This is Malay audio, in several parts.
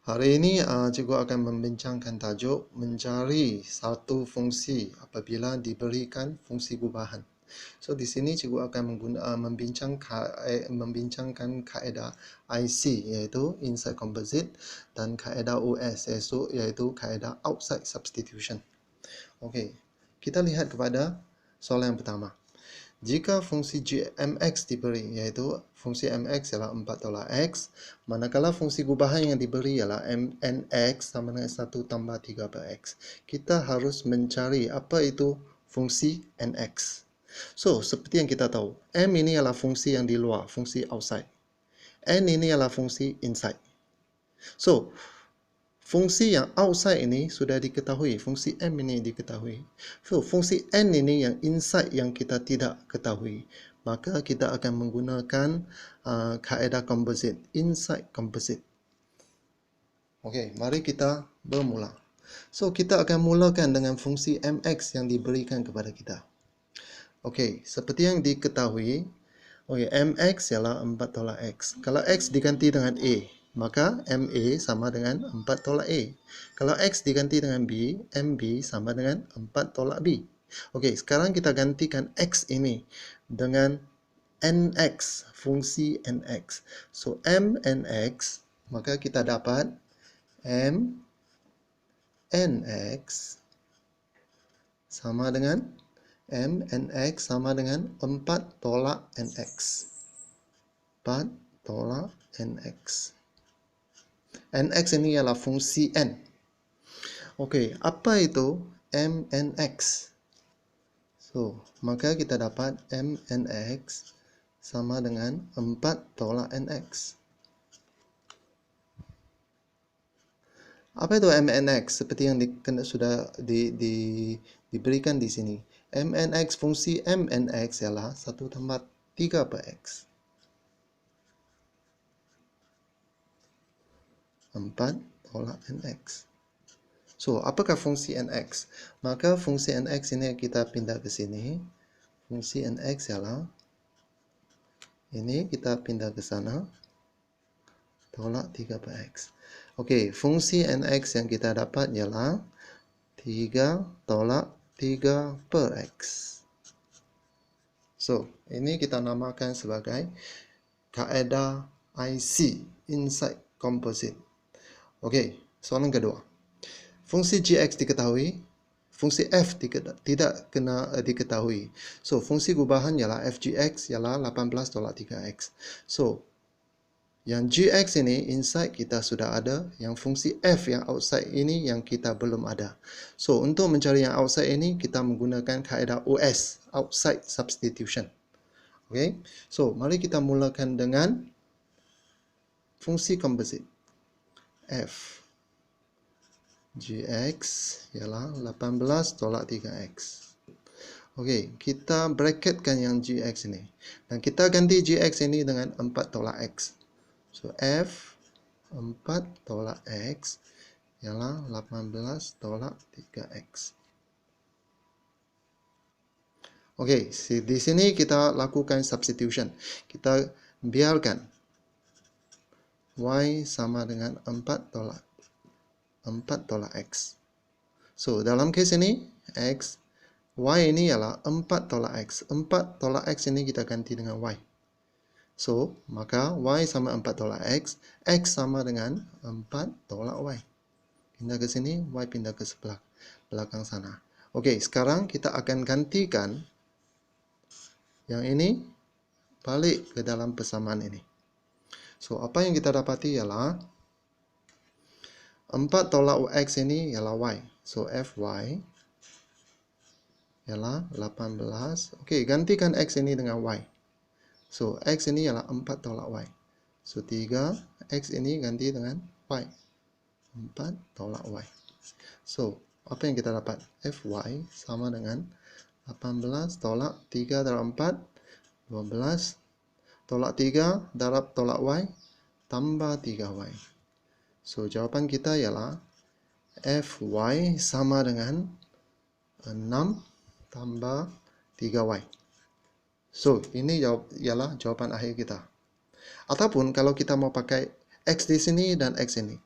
Hari ini cikgu akan membincangkan tajuk mencari satu fungsi apabila diberikan fungsi gubahan. So di sini cikgu akan membincangkan kaedah IC iaitu inside composite dan kaedah OS iaitu kaedah outside substitution. Okey, kita lihat kepada soalan yang pertama. Jika fungsi gmx diberi, iaitu fungsi mx ialah 4 tolak x, manakala fungsi gubahan yang diberi ialah nx sama dengan 1 tambah 3 per x. Kita harus mencari apa itu fungsi nx. So, seperti yang kita tahu, m ini adalah fungsi yang di luar, fungsi outside. N ini adalah fungsi inside. So, fungsi yang outside ini sudah diketahui, fungsi m ini diketahui. So, fungsi n ini yang inside yang kita tidak ketahui. Maka kita akan menggunakan kaedah composite, inside composite. Okey, mari kita bermula. So, kita akan mulakan dengan fungsi mx yang diberikan kepada kita. Okey, seperti yang diketahui, mx ialah 4 tolak x. Kalau x diganti dengan a, maka MA sama dengan 4 tolak A. Kalau X diganti dengan B, MB sama dengan 4 tolak B. Okey, sekarang kita gantikan X ini dengan NX, fungsi NX. So, MNX, maka kita dapat MNX sama dengan MNX sama dengan 4 tolak NX. 4 tolak NX. Nx ini ialah fungsi n. Okey, apa itu mnx? So, maka kita dapat mnx sama dengan 4 tolak nx. Apa itu mnx? Seperti yang sudah diberikan di sini. Mnx, fungsi mnx ialah 1 tambah 3 per x. 4 tolak nx. So, apakah fungsi nx? Maka fungsi nx ini kita pindah ke sini. Fungsi nx ialah ini kita pindah ke sana. Tolak 3 per x. Okey, fungsi nx yang kita dapat ialah 3 tolak 3 per x. So, ini kita namakan sebagai kaedah IC, inside composite. Okey, soalan kedua. Fungsi gx diketahui, fungsi f tidak kena diketahui. So, fungsi gubahan ialah fgx ialah 18 tolak 3x. So, yang gx ini inside kita sudah ada, yang fungsi f yang outside ini yang kita belum ada. So, untuk mencari yang outside ini, kita menggunakan kaedah OS, outside substitution. Okay? So, mari kita mulakan dengan fungsi composite. F gx ialah 18 tolak 3x. Okey, kita bracketkan yang gx ini. Dan kita ganti gx ini dengan 4 tolak x. So, f 4 tolak x ialah 18 tolak 3x. Okey, di sini kita lakukan substitution. Kita biarkan y sama dengan 4 tolak x. So, dalam kes ini, x, y ini ialah 4 tolak x. 4 tolak x ini kita ganti dengan y. So, maka y sama 4 tolak x sama dengan 4 tolak y. Pindah ke sini, y pindah ke sebelah belakang sana. Okey, sekarang kita akan gantikan yang ini balik ke dalam persamaan ini. So, apa yang kita dapati ialah 4 tolak x ini ialah y. So, fy ialah 18. Okey, gantikan x ini dengan y. So, x ini ialah 4 tolak y. So, 3, x ini ganti dengan y. 4 tolak y. So, apa yang kita dapat? Fy sama dengan 18 tolak 3 darab 4, 12. Tolak 3 darab tolak y, tambah 3y. So, jawapan kita ialah Fy sama dengan 6 tambah 3y. So, ini ialah jawapan akhir kita. Ataupun kalau kita mau pakai x di sini dan x ini.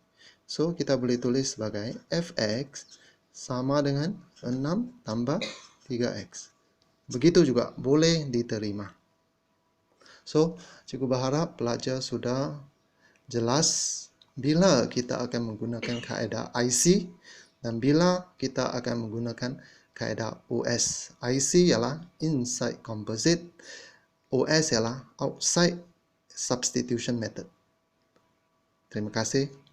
So, kita boleh tulis sebagai fx sama dengan 6 tambah 3x. Begitu juga boleh diterima. So, cikgu berharap pelajar sudah jelas bila kita akan menggunakan kaedah IC dan bila kita akan menggunakan kaedah OS. IC ialah inside composite, OS ialah outside substitution method. Terima kasih.